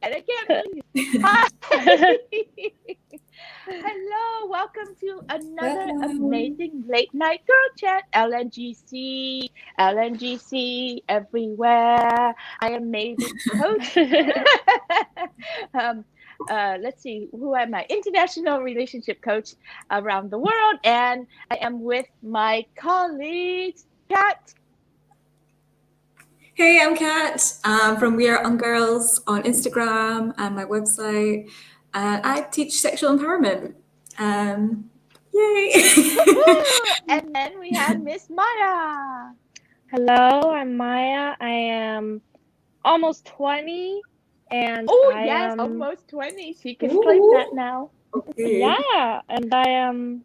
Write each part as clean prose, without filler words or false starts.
And I can't believe. Hi. Hello, welcome to another Welcome. amazing late night girl chat. LNGC, LNGC everywhere. I am Mavis, host. um, let's see, who am I? International relationship coach around the world, and I am with my colleagues, Kat. Hey, I'm Kat from We Are On Girls on Instagram and my website. And I teach sexual empowerment. Um, Yay! Woohoo! And then we have Miss Maya. Hello, I'm Maya. I am almost 20 and Oh, I yes, am, almost 20. She can claim that Ooh, now. okay. yeah, and I am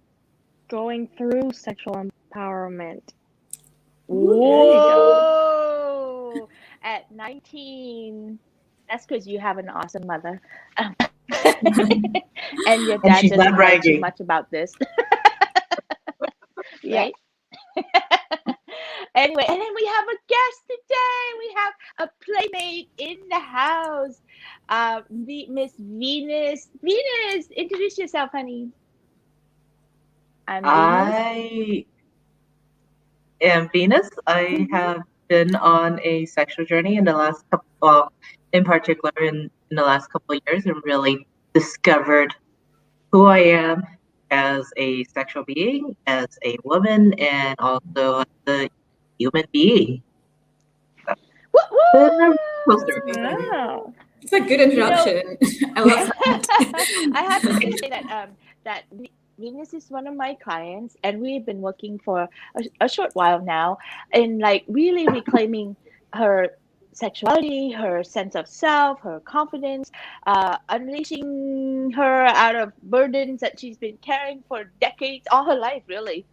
going through sexual empowerment. There you go. Whoa! At 19. That's because you have an awesome mother. And your And dad she's not doesn't know too bragging. much about this, Yeah. right? Anyway, and then we have a guest today. We have a playmate in the house. Miss Venus. Venus, introduce yourself, honey. I'm Venus. I am Venus. I Mhm. have been on a sexual journey in the last couple, well, in particular in the last couple of years, and really discovered who I am as a sexual being, as a woman, and also as a human being. That's Woo been a roller coaster. Wow. It's a good You know, introduction. I love that. I have to say that Venus is one of my clients, and we've been working for a short while now, in like really reclaiming her sexuality, her sense of self, her confidence, unleashing her out of burdens that she's been carrying for decades, all her life, really.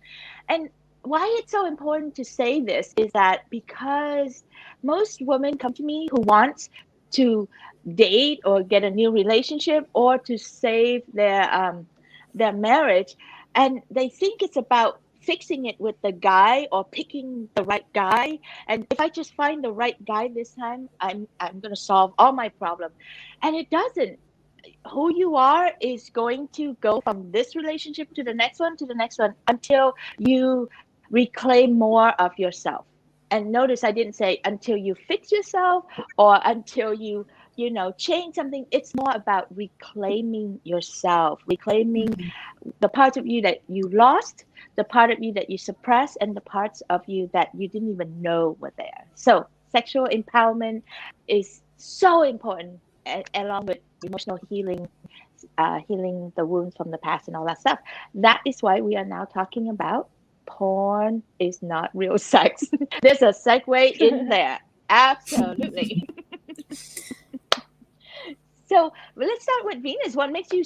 And why it's so important to say this is that because most women come to me who want to date or get a new relationship or to save their marriage, and they think it's about fixing it with the guy or picking the right guy, and if I just find the right guy this time, I'm going to solve all my problem. And it doesn't. Who you are is going to go from this relationship to the next one to the next one until you reclaim more of yourself. And notice I didn't say until you fix yourself or until you change something. It's more about reclaiming yourself, reclaiming the parts of you that you lost, the part of you that you suppressed, and the parts of you that you didn't even know were there. So sexual empowerment is so important, along with emotional healing, healing the wounds from the past and all that stuff. That is why we are now talking about porn is not real sex. There's a segue in there. Absolutely. So let's start with Venus. What makes you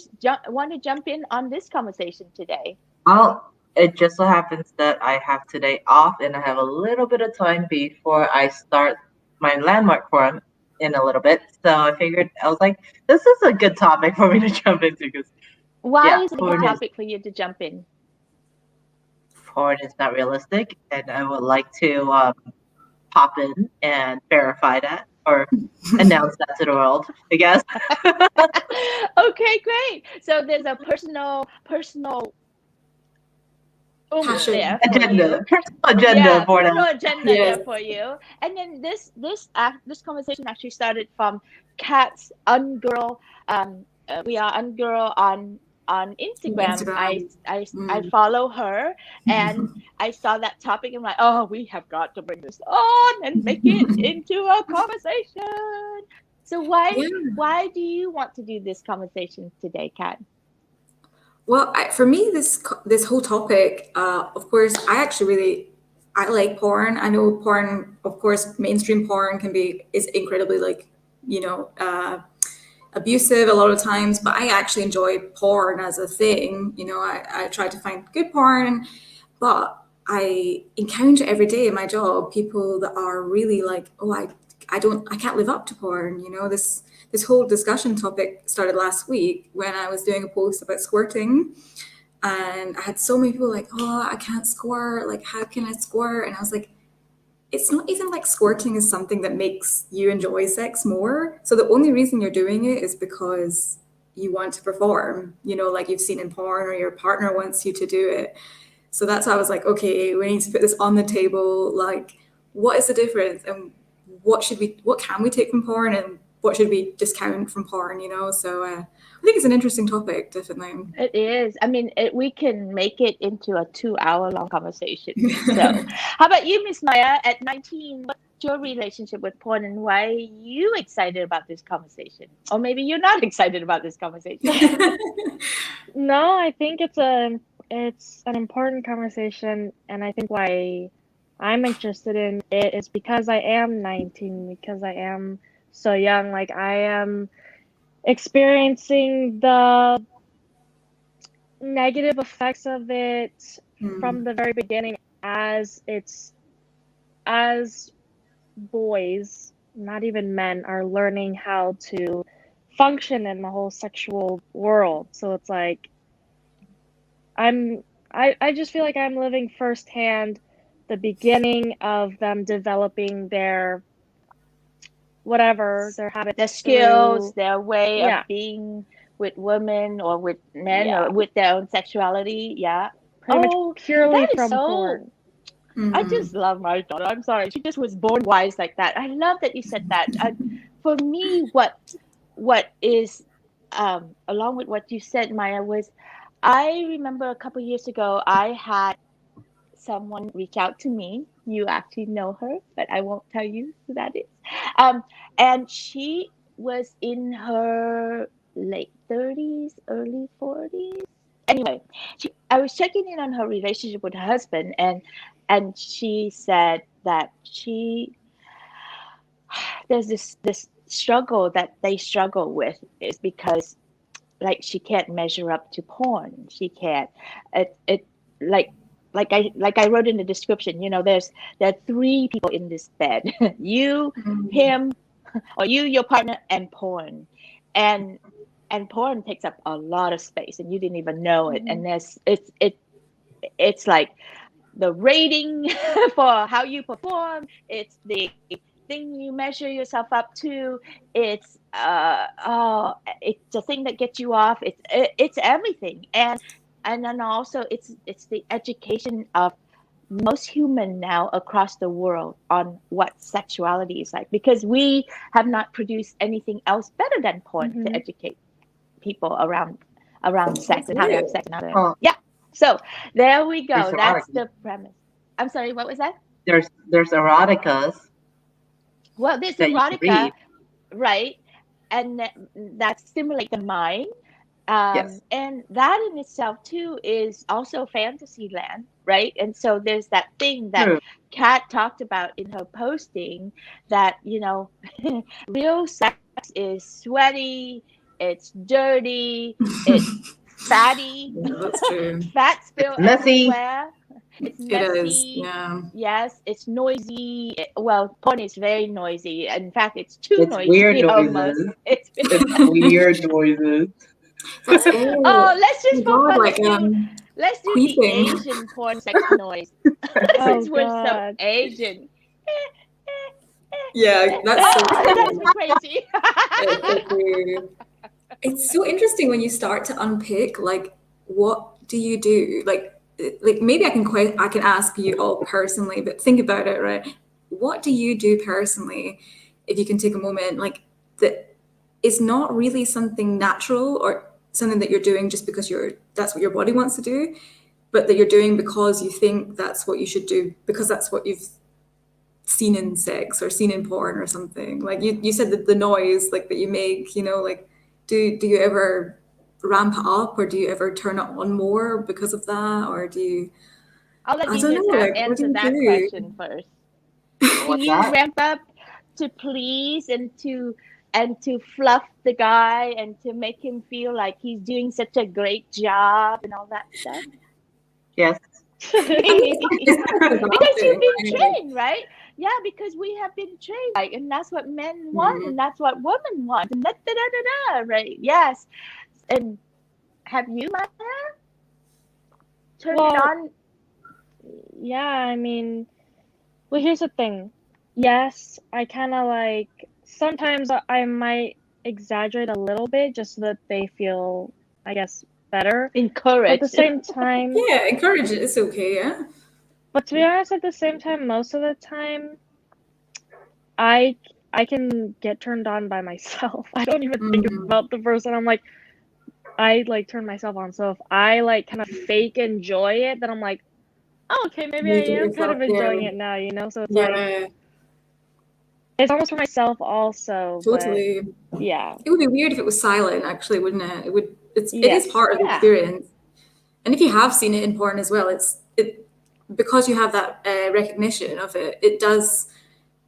want to jump in on this conversation today? Well, it just so happens that I have today off and I have a little bit of time before I start my landmark forum in a little bit. So I figured, I was like, this is a good topic for me to jump into because, Why yeah, is it a good topic for you to jump in? porn is not realistic. And I would like to pop in and verify that or announce that to the world, I guess. Okay, great. So there's a personal oomph Passion. there for you. Personal agenda Yeah, for personal that. agenda Yes. there for you. And then this conversation actually started from Kat's Ungirl. We are Ungirl on Instagram. I Instagram. I I Mm. follow her, and I saw that topic. I'm like, oh, we have got to bring this on and make it into a conversation. So why Yeah. why do you want to do this conversation today, Kat? Well, for me, this whole topic, of course, I like porn. I know porn, of course, mainstream porn is incredibly abusive a lot of times, but I actually enjoy porn as a thing. I try to find good porn, but I encounter every day in my job people that are really like, oh, I can't live up to porn. This whole discussion topic started last week when I was doing a post about squirting, and I had so many people like, oh, I can't squirt. Like, how can I squirt? And I was like, it's not even like squirting is something that makes you enjoy sex more. So the only reason you're doing it is because you want to perform, like you've seen in porn or your partner wants you to do it. So that's why I was like, okay, we need to put this on the table. Like, what is the difference, and what can we take from porn, and what should we discount from porn? So I think it's an interesting topic, definitely. It is. I mean, we can make it into a 2 hour long conversation. So, how about you, Miss Maya? At 19, what's your relationship with porn, and why are you excited about this conversation? Or maybe you're not excited about this conversation. No, I think it's an important conversation, and I think why I'm interested in it is because I am 19, because I am so young. Like, I am experiencing the negative effects of it from the very beginning, as boys, not even men, are learning how to function in the whole sexual world. So it's like I just feel like I'm living firsthand the beginning of them developing their whatever, their habits The skills, through, their way of yeah, being with women or with men yeah, or with their own sexuality. Yeah. pretty much Oh, purely that is from so. porn. I just love my daughter. I'm sorry, she just was born wise like that. I love that you said that. For me, what is along with what you said, Maya, was I remember a couple years ago I had someone reach out to me. You actually know her, but I won't tell you who that is. Um, and she was in her late 30s, early 40s. Anyway, I was checking in on her relationship with her husband, and she said that there's this struggle that they struggle with is because like she can't measure up to porn. She can't. It like like I wrote in the description. There are three people in this bed: you, him, or you, your partner, and porn, and porn takes up a lot of space, and you didn't even know it. Mhm. And it's like the rating for how you perform. It's the thing you measure yourself up to. It's it's the thing that gets you off. It's everything, and then also it's the education of most human now across the world on what sexuality is like, because we have not produced anything else better than porn to Mhm. educate people around sex That's and how to it. have sex and how to, Well, yeah. So there we there's go. That's erotica. the premise. I'm sorry, what was that? There's eroticas Well, this that you can erotica, read. right? And that stimulate the mind. Yes. And that in itself too is also fantasy land, right? And so there's that thing that True. Kat talked about in her posting, that real sex is sweaty, it's dirty, it's fatty, Yeah, that's true. fat It's spill messy. everywhere, it's It is. messy. Yeah. Yes, it's noisy. Well, porn is very noisy. In fact, it's too It's weird noisy almost. noises. It's It's weird noises. That's Oh, oh let's my just for God, fun, like let's do the queeping. Asian porn sex noise Oh since we're so God. Asian. Yeah, that's so Oh, it drives true. me crazy. It's so true. It's so interesting when you start to unpick, like, what do you do? Like maybe I can ask you all personally, but think about it, right? What do you do personally, if you can take a moment, like that is not really something natural or something that you're doing just because that's what your body wants to do, but that you're doing because you think that's what you should do because that's what you've seen in sex or seen in porn or something. Like you said that the noise like that you make, like do you ever ramp it up or do you ever turn it on more because of that? Or do you I'll let I don't Venus know, like what do answer that you question first. Do What's you that? ramp up to please and to fluff the guy and to make him feel like he's doing such a great job and all that stuff? Yes. It's kind of a bad Because you've thing, been right? Like, trained, right? Yeah, because we have been trained, like, and that's what men want, mm, and that's what women want, and da da da da da, right? Yes. And have you, Maya, turned it Well, on? yeah, I mean, Well, here's the thing. Yes, I kind of like sometimes I might exaggerate a little bit just so that they feel, I guess, better. But at the Encouraged. same time, Yeah, encourage it. It's okay. Yeah. but to be honest, at the same time, most of the time, I I can get turned on by myself. I don't even think Mm, about the person. I'm like, I like turn myself on. So if I like kind of fake enjoy it, then I'm like, oh, okay, maybe make it I am kind yourself. of Yeah. enjoying it now, you know? So it's like, Yeah. it's almost for myself also, but Totally. yeah, It would be weird if it was silent, actually, wouldn't it? It would. It is yes. part of the Yeah. experience. And if you have seen it in porn as well, it because you have that recognition of it. It does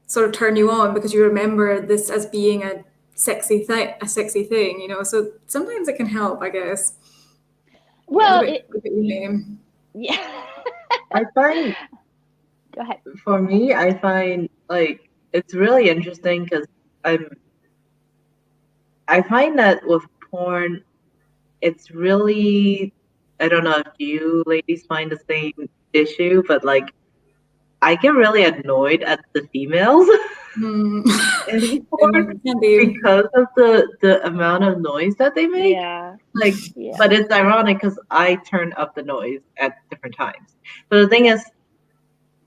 sort of turn you on because you remember this as being a sexy thing. You know. So sometimes it can help, I guess. Yeah, Well, give it your name. yeah. I find, Go ahead. for me, I find like it's really interesting because I'm I find that with porn, it's really, I don't know if you ladies find the same issue, but like I get really annoyed at the females Mm. in porn And can be. because of the amount of noise that they make. Yeah, Like, yeah, but it's ironic because I turn up the noise at different times. But the thing yeah. is,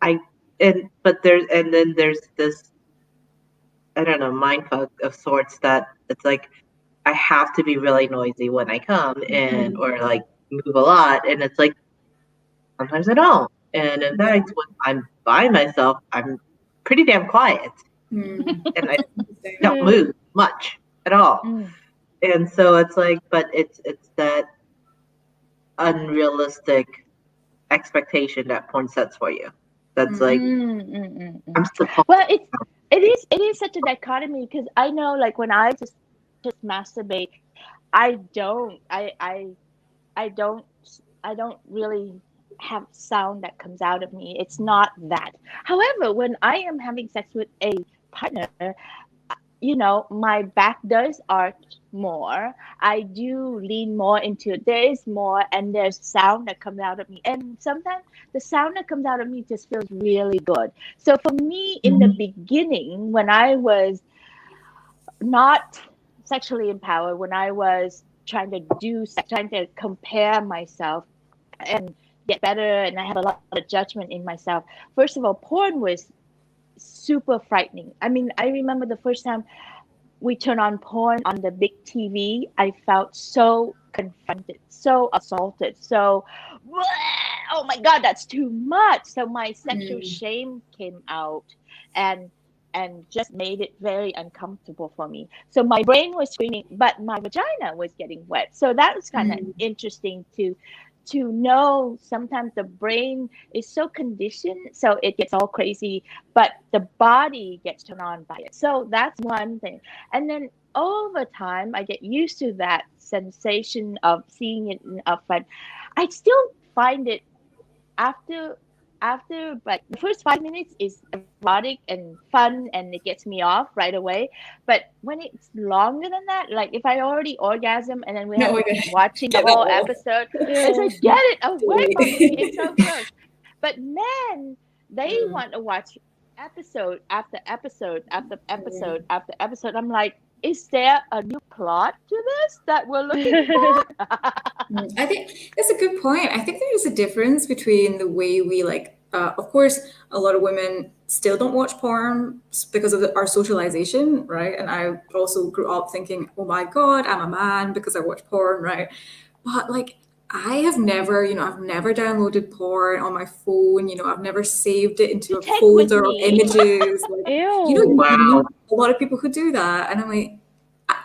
I but there's and then there's this, I don't know, mindfuck of sorts that it's like I have to be really noisy when I come and Mm. or like move a lot, and it's like sometimes I don't. And in Yeah. fact, when I'm by myself, I'm pretty damn quiet Mm. and I Interesting. don't move much at all. Mm. And so it's like, but it's that unrealistic expectation that porn sets for you. That's like Mm. Mm. I'm supposed. Well, it is such a dichotomy because I know like when I just masturbate, I don't I don't I don't really have sound that comes out of me. It's not that. However, when I am having sex with a partner, my back does arch more. I do lean more into it. There is more, and there's sound that comes out of me. And sometimes the sound that comes out of me just feels really good. So for me, in the Mhm. beginning, when I was not sexually empowered, when I was trying to compare myself and get better, and I have a lot of judgment in myself. First of all, porn was super frightening. I mean, I remember the first time we turn on porn on the big TV, I felt so confronted, so assaulted, so, oh my God, that's too much. So my sexual Mm. shame came out and just made it very uncomfortable for me. So my brain was screaming, but my vagina was getting wet. So that was kind of Mm. interesting to know sometimes the brain is so conditioned so it gets all crazy, but the body gets turned on by it. So that's one thing. And then over time, I get used to that sensation of seeing it in upfront. I still find it after like the first 5 minutes is erotic and fun and it gets me off right away. But when it's longer than that, like if I already orgasm and then we have No, to we keep watching the get that whole off. episode, it's Ew. like get it away from me. It's so Totally. gross. But men, they Mm. want to watch episode after episode after Yeah. episode after episode. I'm like, is there a new plot to this that we're looking for? Mm, I think that's a good point. I think there is a difference between the way we like. Of course, a lot of women still don't watch porn because of our socialization, right? And I also grew up thinking, "Oh my God, I'm a man because I watch porn," right? But like, I have never, I've never downloaded porn on my phone. I've never saved it into To a take with folder of me. images. Like, Ew. you Wow. meet a lot of people who do that, and I'm like,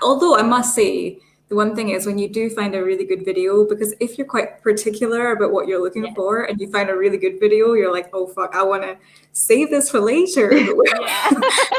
although I must say, the one thing is when you do find a really good video, because if you're quite particular about what you're looking Yes. for and you find a really good video, you're like, oh fuck, I want to save this for later. But Yeah.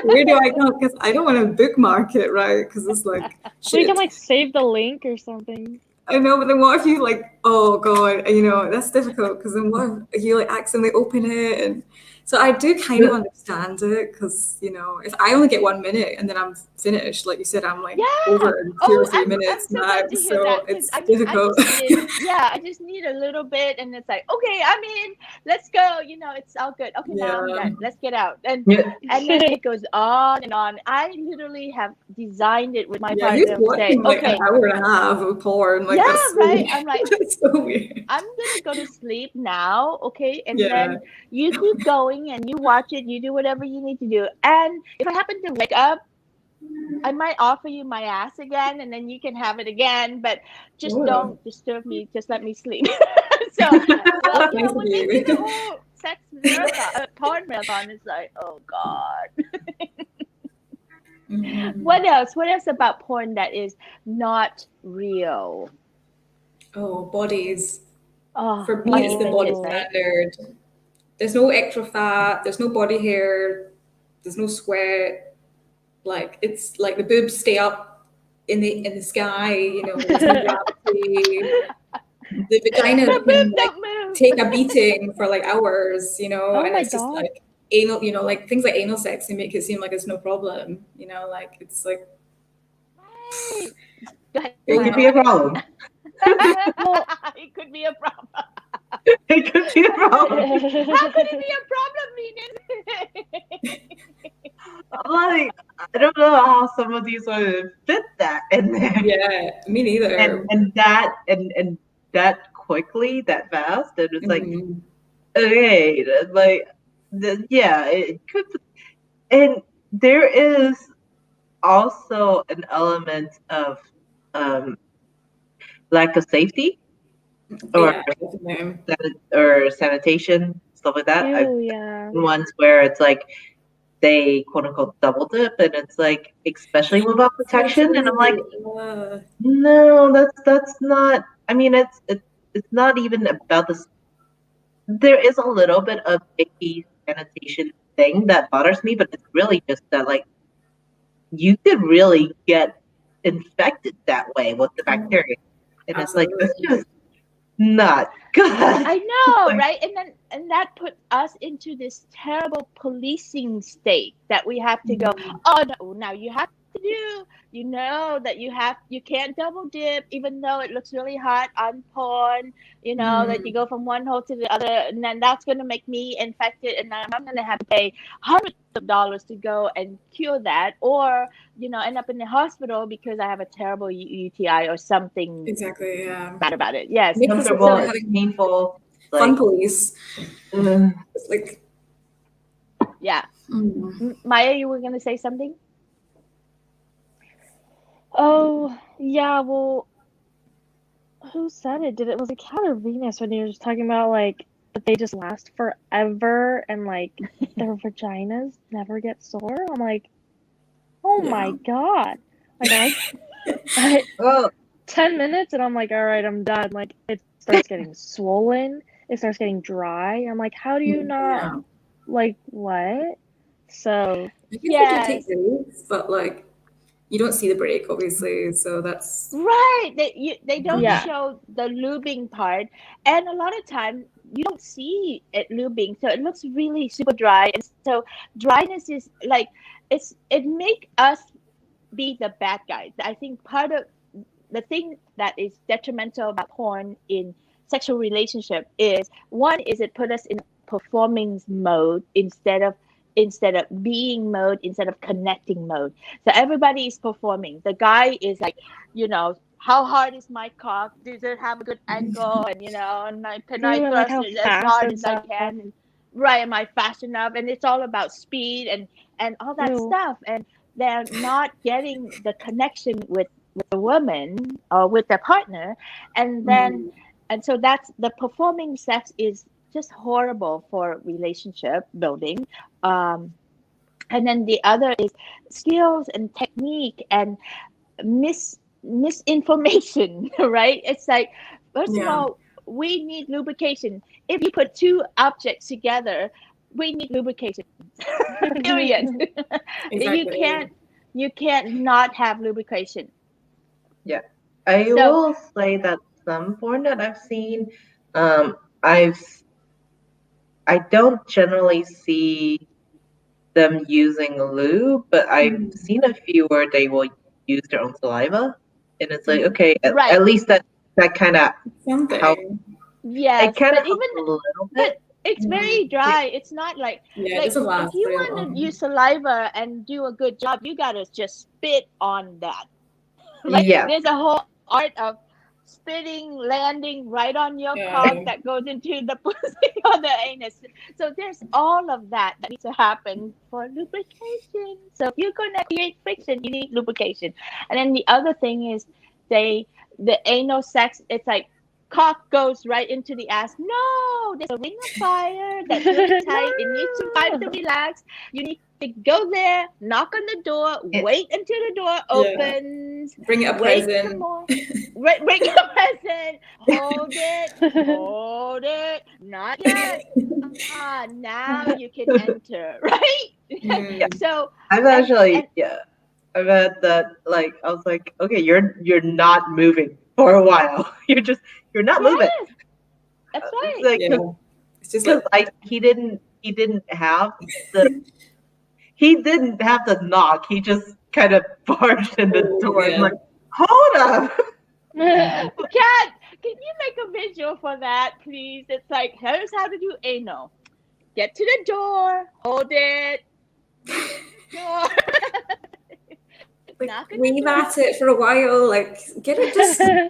where do I go? Because I don't want to bookmark it, right? Because it's like, So you can shit. like save the link or something. I know, but then what if you like, oh god, that's difficult because then what if you like accidentally open it and So I do kind of understand it because, if I only get 1 minute and then I'm finished, like you said, I'm like Yeah. over in 2 or Oh, 3 I'm minutes so glad to max. hear So that because it's I difficult. just need, yeah, I just need a little bit, and it's like, okay, I'm in. Let's go. It's all good. Okay, now I'm Yeah. done. Let's get out. And Yeah. then it goes on and on. I literally have designed it with my Yeah, who's partner to say, watching like an okay, hour and a half of porn? Like yeah, that's so right. weird. I'm like, That's so weird. I'm gonna go to sleep now, okay? And Yeah. then you keep going and you watch it, you do whatever you need to do. And if I happen to wake up, I might offer you my ass again, and then you can have it again, but just Oh, don't disturb me. Just let me sleep. So, well, that's nice of when they do the you. whole sex marathon, porn marathon, it's like, oh God. Mhm. What else? What else about porn that is not real? Oh, bodies. Oh, For me, body it's the body images, right? standard. There's no extra fat. There's no body hair. There's no sweat. Like it's like the boobs stay up in the sky. There's no gravity. The vagina The can boobs like don't move. take a beating for like hours. Oh And my it's just God. like anal. Like things like anal sex, they make it seem like it's no problem. Like it's like Right. Go ahead, It could Maya. be a problem. Well, It could be a problem. It could be a problem. How could it be a problem, Venus? Like, I don't know how some of these would fit that in there. yeah, me neither. And that quickly, that fast, and it's like, Mhm. okay, like, yeah, it could. And there is also an element of um, lack of safety or Yeah, definitely. sanitation, stuff like that. I've ew, yeah. seen ones where it's like they quote unquote double dip, and it's like, especially without So protection, and I'm like, true. no, that's not. I mean, it's not even about this. There is a little bit of icky sanitation thing that bothers me, but it's really just that, like, you could really get infected that way with the bacteria, and it's like, that's Absolutely. just not good. I know, Like, right? And that put us into this terrible policing state that we have to go, Mhm. oh no, now you have to do, that you can't double dip, even though it looks really hot on porn, that you Mhm. go from one hole to the other, and then that's gonna make me infected, and then I'm gonna have to pay hundreds of dollars to go and cure that, or end up in the hospital because I have a terrible UTI or something Exactly. Yeah. bad about it. Yes. Makes it comfortable, feel like So, it's having painful, fun like, police. ugh. It's like. yeah. Mm. Maya, you were going to say something? Oh, yeah, well, who said it? Did it was like Cat or Venus when you were just talking about like that they just last forever and like their vaginas never get sore? I'm like, oh Yeah. my God. Like I Oh, 10 minutes and I'm like, all right, I'm done. Like it starts getting swollen, it starts getting dry. I'm like, how do you not Yeah. like what? So I guess they do take Yes. breaks, but like you don't see the break, obviously. So that's. Right. They don't yeah. show the lubing part. And a lot of time you don't see it lubing. So it looks really super dry. And so dryness is like it make us be the bad guys. I think part of the thing that is detrimental about porn in sexual relationship is one is it put us in performing mode instead of being mode, instead of connecting mode. So everybody is performing. The guy is like, how hard is my cock? Does it have a good angle? And and can I Ew, and like thrust how it as fast hard and as I stuff. can? And right, am I fast enough? And it's all about speed and all that Ew. stuff. And they're not getting the connection with the woman or with their partner, and then Mm. and so that's the performing sex is just horrible for relationship building. um and then the other is skills and technique and misinformation. Right, it's like, first of Yeah. all, we need lubrication. If you put two objects together, we need lubrication. Period. you Exactly. can't you can't not have lubrication. yeah. I So will say that some porn that I've seen, um, I've I don't generally see them using lube, but I've seen a few where they will use their own saliva, and it's like, okay, Right. at least that kind of how Something. Yes, it kind but of even helps a little but bit. it's very dry. It's not Yeah, it like doesn't if last you very want to long. use saliva and do a good job, you gotta just spit on that. Right? Yeah, There's a whole art of spitting, landing right on your cock Yeah. that goes into the pussy or the anus. So there's all of that that needs to happen for lubrication. So if you're gonna create friction, you need lubrication. And then the other thing is the anal sex, it's like cock goes right into the ass. No, there's a ring of fire that's really tight. It needs some time to No. relax. You need to go there, knock on the door, it, wait until the door Yeah. opens, Bring it a wait some present. more. Bring your present, hold it, not yet. Now you can enter, right? yeah. Mm. So, I've and actually, yeah, I've had that. Like, I was like, okay, you're not moving for a while. You're not moving. yes, that's It's right. like Yeah. It's just because like, I the he didn't have the knock. He just kind of barged in the oh, door. I'm yeah. like, hold up. Cat, can you make a visual for that, please? It's like, here's how to do anal. Get to the door, hold it, door, Like, knock on the wave door, at it for a while. Like, get it just. I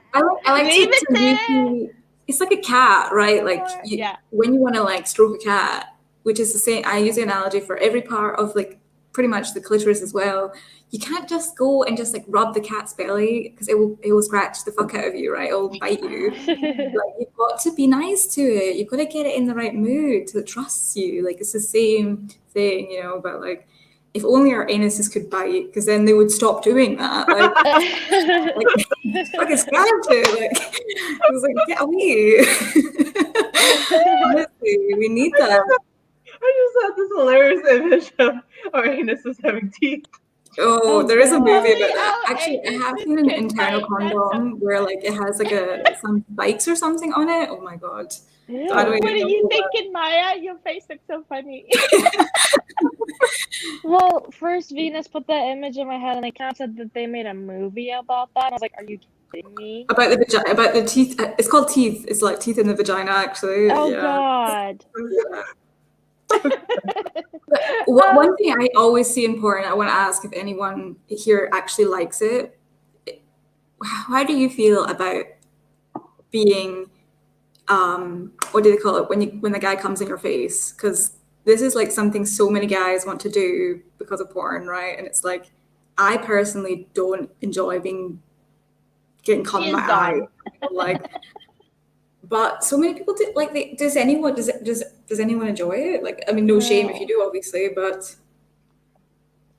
like leave it to there. use it's like a cat, right? Like, Door. Yeah. when you want to like stroke a cat, which is the same, I use the analogy for every part of like pretty much the clitoris as well. You can't just go and just like rub the cat's belly because it will scratch the fuck out of you, right? It'll bite you. Like, you've got to be nice to it. You've got to get it in the right mood so it trusts you. Like, it's the same thing, but like, if only our anuses could bite, because then they would stop doing that. Like, fucking scratch it. Like, it was like, get away. Honestly, we need that. I just had this hilarious image of our anuses having teeth. Oh, Oh there is a movie Only about that. our Actually, I have anuses seen an can internal bite. That's condom where like it has like some spikes or something on it. Oh my god. So I don't what even are know you what. thinking, Maya? Your face looks so funny. Well, first Venus put that image in my head, and I kind of said that they made a movie about that. And I was like, "Are you kidding me?" About the vagina, about the teeth. It's called teeth. It's like teeth in the vagina, actually. Oh Yeah. God. Yeah. One thing I always see in porn, I want to ask if anyone here actually likes it. How do you feel about being, what do they call it when the guy comes in your face? Because this is like something so many guys want to do because of porn, right? And it's like, I personally don't enjoy getting cum in my Jizz eye, on. like. But so many people do. Like, does anyone enjoy it? Like, I mean, no shame if you No. do, obviously, but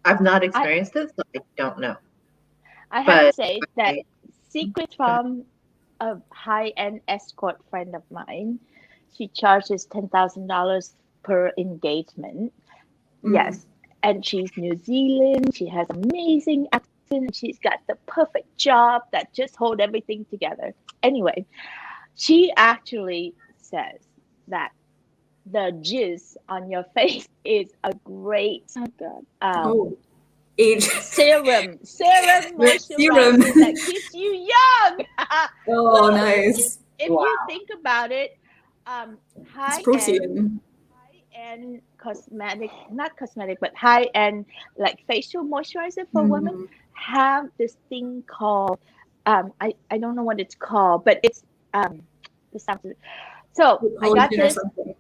I've not I experienced it, so I don't know. I have to But say that I, secret from a high-end escort friend of mine. She charges $10,000 per engagement. Yes, and she's New Zealand. She has amazing accent. She's got the perfect job that just hold everything together. Anyway, she actually says that the jizz on your face is a great Oh God. oh, age serum serum. moisturizer that keeps you young. Oh, So nice. if wow. you think about it, It's high end protein. cosmetic, not cosmetic, but high end like facial moisturizer for women Mm, have this thing called I don't know what it's called, but it's the sound. So I got collagen or this something.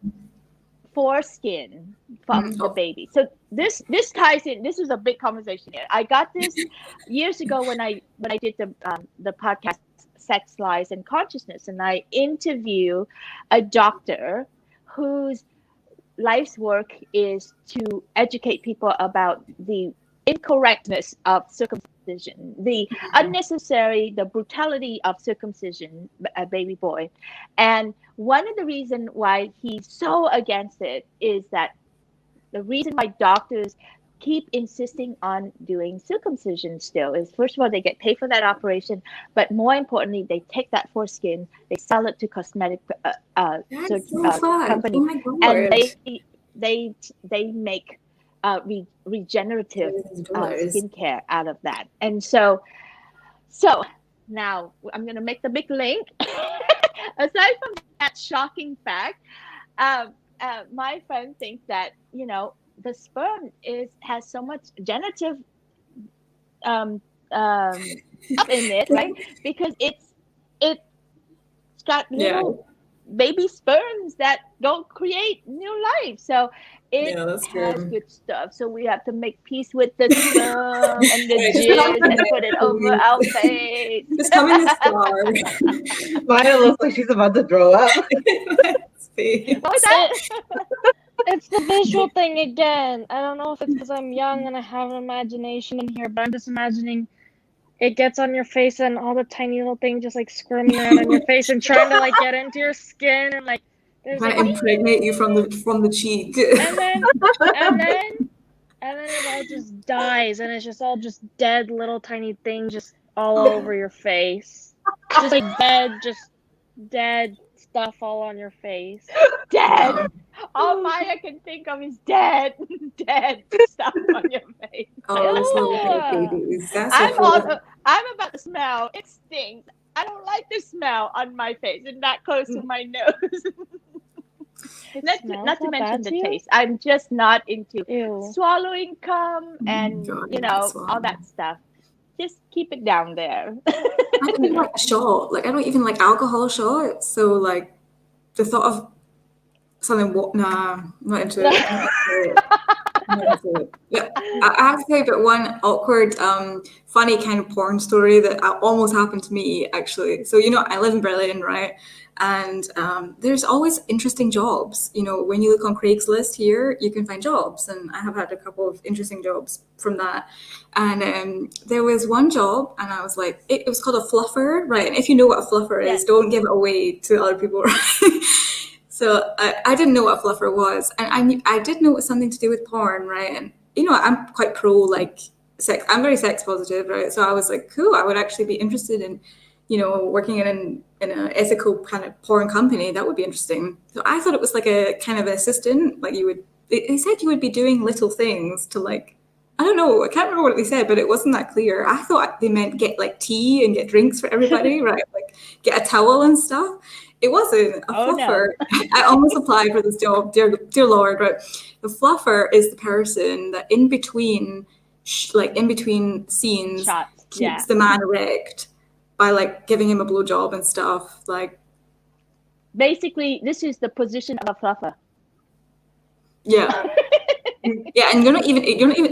foreskin from the Oh, baby. So this ties in. This is a big conversation here. I got this years ago when I did the podcast Sex Lies and Consciousness, and I interview a doctor whose life's work is to educate people about the incorrectness of circumcision, the unnecessary, the brutality of circumcision, a baby boy. And one of the reasons why he's so against it is that the reason why doctors keep insisting on doing circumcision still. Is first of all, they get paid for that operation, but more importantly, they take that foreskin, they sell it to cosmetic That's so fun. company, Oh my and god. they make regenerative $dollars. skincare out of that. And so now I'm going to make the big link. Aside from that shocking fact, my friend thinks that the sperm has so much generative stuff in it, right? Because it's got little baby sperms that don't create new life. So it that's has true. good stuff. So we have to make peace with the sperm and the Right, just jizz come and put it over in. our face. Just come in the star. Maya looks like she's about to throw up. What was that? It's the visual thing again. I don't know if it's because I'm young and I have an imagination in here, but I'm just imagining it gets on your face and all the tiny little things just like squirming around on your face and trying to like get into your skin and like there's Trying like to impregnate you from the cheek. and then it all just dies and it's just all just dead little tiny things just all over your face. Just like dead stuff all on your face. Dead. All Maya can think of is dead stuff on your face. Oh, those little Ew. babies. That's so cool. I'm about to smell. It stinks. I don't like the smell on my face and that close to my nose. Not to mention the taste. I'm just not into swallowing cum and all that stuff. Just keep it down there. I don't even like a shot. Like I don't even like alcohol shots. So like the thought of something. Nah, not into it. Yeah, I have to tell you about one awkward, funny kind of porn story that almost happened to me actually. So I live in Berlin, right? And there's always interesting jobs. When you look on Craigslist here, you can find jobs, and I have had a couple of interesting jobs from that. And there was one job, and I was like, it was called a fluffer, right? And if you know what a fluffer is, don't give it away to other people, right? So I didn't know what a fluffer was, and I did know it was something to do with porn, right? And I'm quite pro like sex. I'm very sex positive, right? So I was like, cool. I would actually be interested in, working in an ethical kind of porn company. That would be interesting. So I thought it was like a kind of assistant. Like they said you would be doing little things to like. I don't know. I can't remember what they said, but it wasn't that clear. I thought they meant get like tea and get drinks for everybody, right? Like get a towel and stuff. It wasn't a fluffer. No. I almost applied for this job, dear Lord, right? The fluffer is the person that in between scenes shots, keeps the man erect by like giving him a blowjob and stuff. Like basically, this is the position of a fluffer. Yeah. Yeah, and you're not even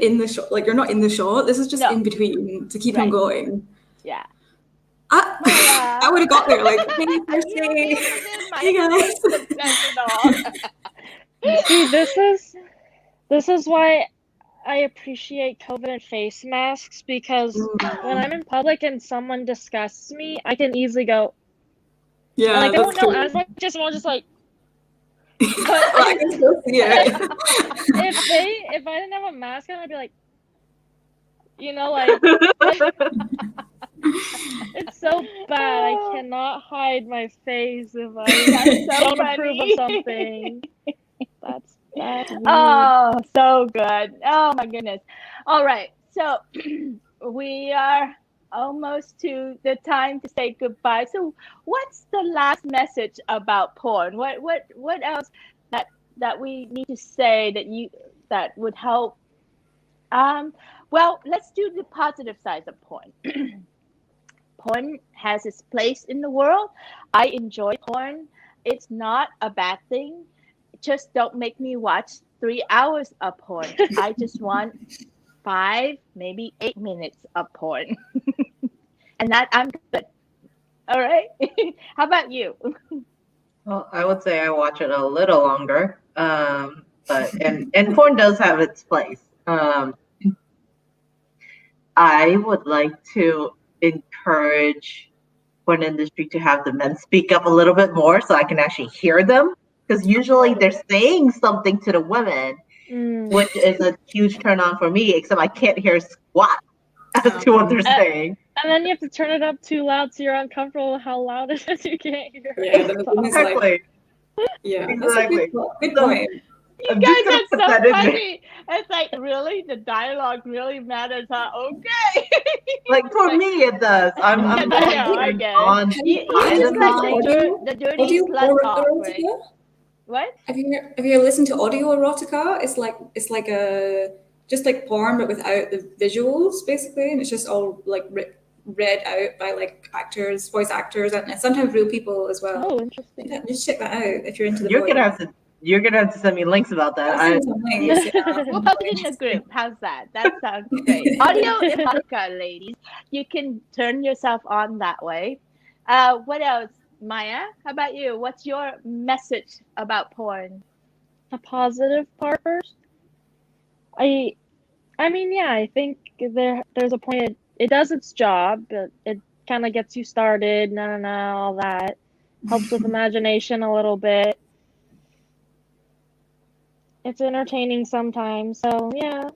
in the shot. Like you're not in the shot. This is just in between to keep him going. Yeah. I would have got there like, hey, hey guys. See, this is why I appreciate COVID and face masks, because when I'm in public and someone disgusts me, I can easily go. Yeah, and, like, they won't know as much as well, just like. But I can still see it. If I didn't have a mask on, I'd be like, like. It's so bad. I cannot hide my face if I don't approve of something. That's weird. Oh, so good. Oh my goodness. All right. So we are almost to the time to say goodbye. So what's the last message about porn? What else that we need to say that would help? Well, let's do the positive side of porn. Porn has its place in the world. I enjoy porn. It's not a bad thing. Just don't make me watch 3 hours of porn. I just want 5, maybe 8 minutes of porn. And that I'm good. All right. How about you? Well, I would say I watch it a little longer. But porn does have its place. I would like to encourage porn industry to have the men speak up a little bit more so I can actually hear them, because usually they're saying something to the women, and then they don't say anything. And then they say, oh, Mm. which is a huge turn on for me, except I can't hear squat as to what they're Uh, saying. And then you have to turn it up too loud so you're uncomfortable with how loud it is. You can't hear Yeah, it. the volume is like, Exactly. yeah, that's a Exactly. good So point. You I'm just guys gonna are put so that in there. funny. It's like, really? The dialogue really matters, huh? Okay. Like for me, it does. I'm Yes, I very know, I turned get it. on You by Have you just the listened like to noise. the dirty audio slut talk, right? erotica? What? Have you listened to audio erotica? It's like a just like porn but without the visuals basically, and it's just all like read out by like actors, voice actors, and sometimes real people as well. Oh, interesting. Just check that out if you're into the You're voice. gonna have to you're gonna have to send me links about that. I'll send some links. Yeah, We'll post it in the group. How's that? That sounds great. Audio erotica, ladies. You can turn yourself on that way. What else, Maya? How about you? What's your message about porn? The positive part first. I I mean, yeah, I think there's a point it does its job. It kind of gets you started, all that. Helps with imagination a little bit. It's entertaining sometimes. So, yeah.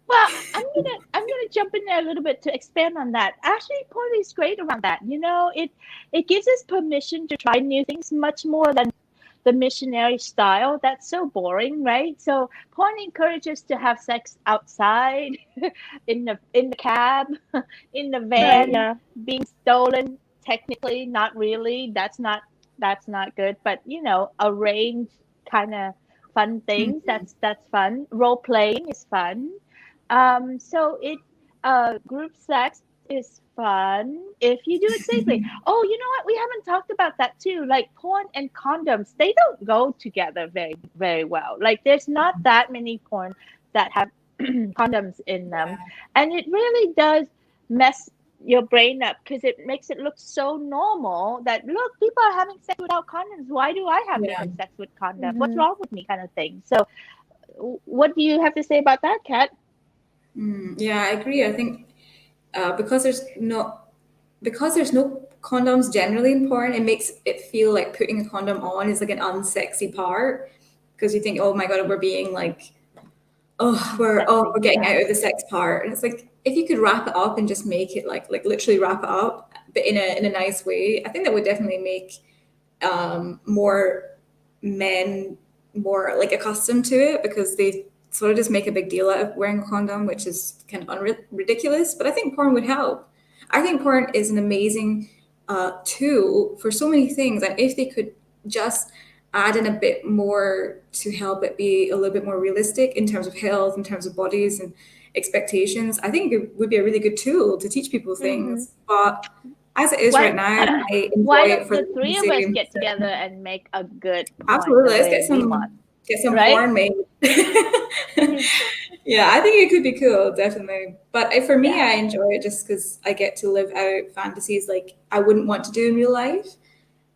Well, I'm gonna jump in there a little bit to expand on that. Actually, porn is great around that. It gives us permission to try new things much more than the missionary style. That's so boring, right? So porn encourages to have sex outside, in the cab, in the Right, van, yeah. being stolen. Technically, not really. That's not good. But arranged kind of fun things. That's fun. Role playing is fun. So group sex is fun if you do it safely. Oh, you know what? We haven't talked about that too. Like porn and condoms, they don't go together very, very well. Like there's not that many porn that have condoms in them. And it really does mess your brain up because it makes it look so normal that look, people are having sex without condoms. Why do I have to yeah. have sex with condoms? What's Hmm. wrong with me kind of thing. So what do you have to say about that, Kat? Yeah, I agree. I think because there's no condoms generally in porn, it makes it feel like putting a condom on is like an unsexy part because you think, oh my god, we're being like, Sexy, we're getting yeah. out of the sex part, and it's like if you could wrap it up and just make it like literally wrap it up, but in a nice way, I think that would definitely make more men more like accustomed to it because they sort of just make a big deal out of wearing a condom, which is kind of ridiculous. But I think porn would help. I think porn is an amazing tool for so many things, and if they could just add in a bit more to help it be a little bit more realistic in terms of health, in terms of bodies and expectations, I think it would be a really good tool to teach people Hmm. things. But as it is Why right now, I why enjoy it don't for the the three of us same. get together and make a good porn Absolutely, the let's way we want, get some right? porn made. Yeah, I think it could be cool, definitely. But for me, Yeah, I enjoy it just because I get to live out fantasies like I wouldn't want to do in real life.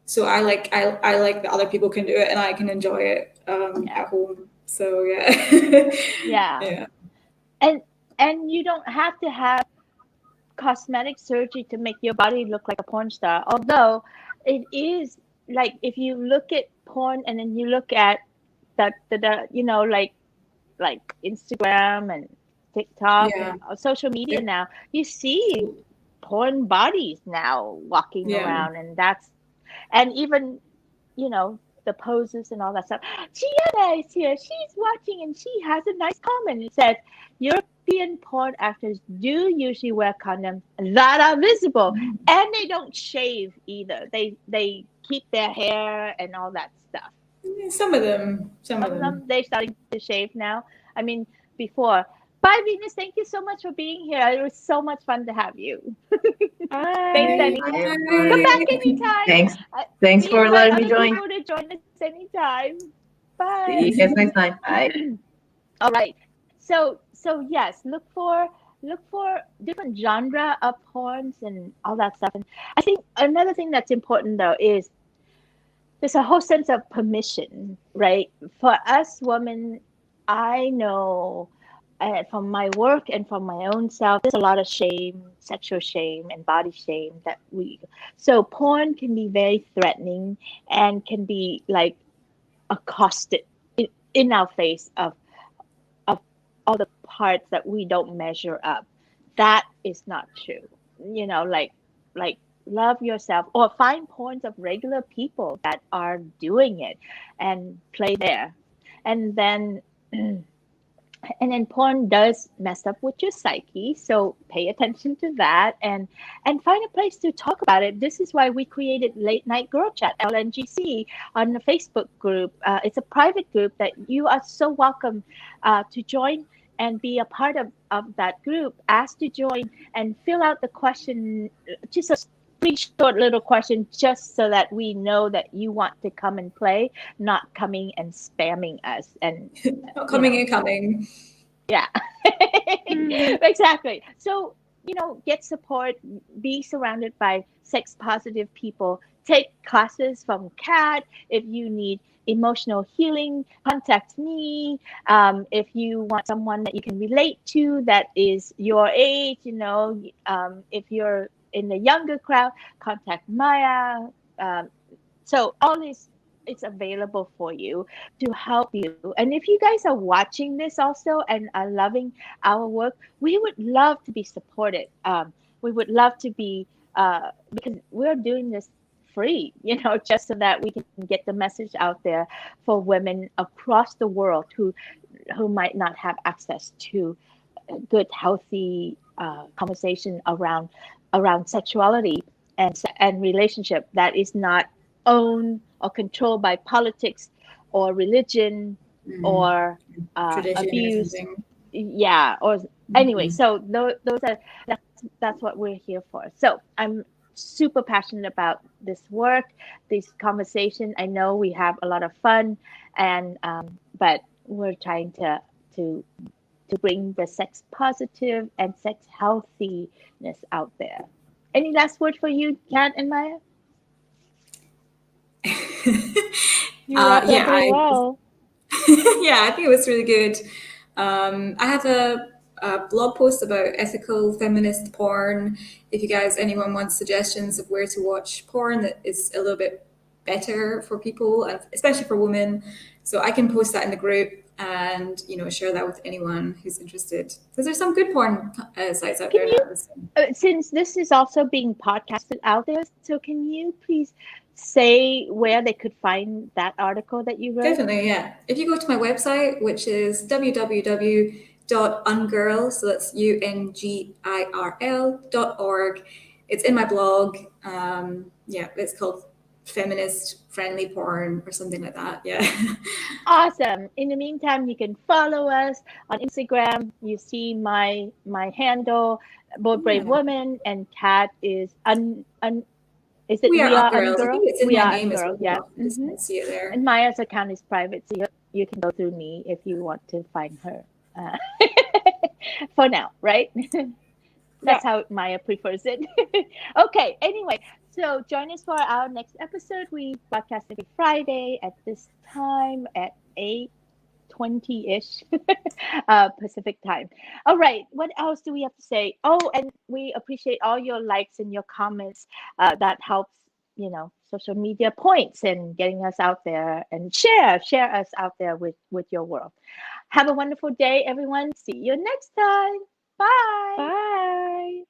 So I like that other people can do it and I can enjoy it yeah, at home. So yeah, yeah. yeah, And you don't have to have cosmetic surgery to make your body look like a porn star. Although it is like if you look at porn and then you look at like Instagram and TikTok yeah, and social media now, you see porn bodies now walking yeah. around, and even the poses and all that stuff. Gianna is here. She's watching and she has a nice comment. It says European porn actors do usually wear condoms that are visible, and they don't shave either. They keep their hair and all that stuff. Some of them, some of Some of them. them they're starting to shave now. I mean, before. Bye, Venus. Thank you so much for being here. It was so much fun to have you. Thanks, Hi. Danny. Hi Come everybody. back anytime. Thanks. Uh, Thanks we for invite letting me other join. people to join us anytime. Bye. See you guys next time. Bye. All right. So yes, look for different genre of porns and all that stuff. And I think another thing that's important though is there's a whole sense of permission, right? For us women, I know from my work and from my own self, there's a lot of shame, sexual shame, and body shame that so porn can be very threatening and can be like accosted in our face of all the parts that we don't measure up. That is not true. Like love yourself, or find points of regular people that are doing it and play there. And then porn does mess up with your psyche, so pay attention to that, and find a place to talk about it. This is why we created Late Night Girl Chat, LNGC, on the Facebook group. It's a private group that you are so welcome to join and be a part of that group. Ask to join and fill out the question, just a three short little question, just so that we know that you want to come and play, not coming and spamming us and Not coming and coming. yeah. Exactly. So, get support, be surrounded by sex positive people, take classes from Kat. If you need emotional healing, contact me. If you want someone that you can relate to that is your age, if you're in the younger crowd, contact Maya. So all this, it's available for you to help you. And if you guys are watching this also and are loving our work, we would love to be supported. We would love to be, because we're doing this free, just so that we can get the message out there for women across the world who might not have access to good, healthy conversation around sexuality and relationship that is not owned or controlled by politics or religion or Tradition or abuse. something. Yeah. Or anyway, so those are that's what we're here for. So I'm super passionate about this work, this conversation. I know we have a lot of fun, and but we're trying to bring the sex positive and sex healthiness out there. Any last word for you, Kat and Maya? You wrapped up Yeah, pretty well. yeah, I think it was really good. I have a blog post about ethical feminist porn. If you guys, anyone wants suggestions of where to watch porn that is a little bit better for people, and especially for women, so I can post that in the group and share that with anyone who's interested. Because there's some good porn sites out there Can you, now. since this is also being podcasted out there, so can you please say where they could find that article that you wrote? Definitely, yeah. If you go to my website, which is www.ungirl, so that's UNGIRL.org, it's in my blog. Yeah, it's called Feminist Friendly Porn or something like that. Yeah. Awesome. In the meantime, you can follow us on Instagram. You see my handle, Bold Brave Yeah. Woman, and Kat is is it We are We Are Ungirls. I Ungirl? think it's in We my Are name as Ungirl, yeah. well. I just can't see it there. And Maya's account is private, so you can go through me if you want to find her. Uh, for now, right? Yeah. That's how Maya prefers it. Okay, anyway, so join us for our next episode. We podcast every Friday at this time at 8:20-ish Pacific time. All right, what else do we have to say? Oh, and we appreciate all your likes and your comments. That helps, social media points and getting us out there, and share us out there with your world. Have a wonderful day, everyone. See you next time. Bye. Bye.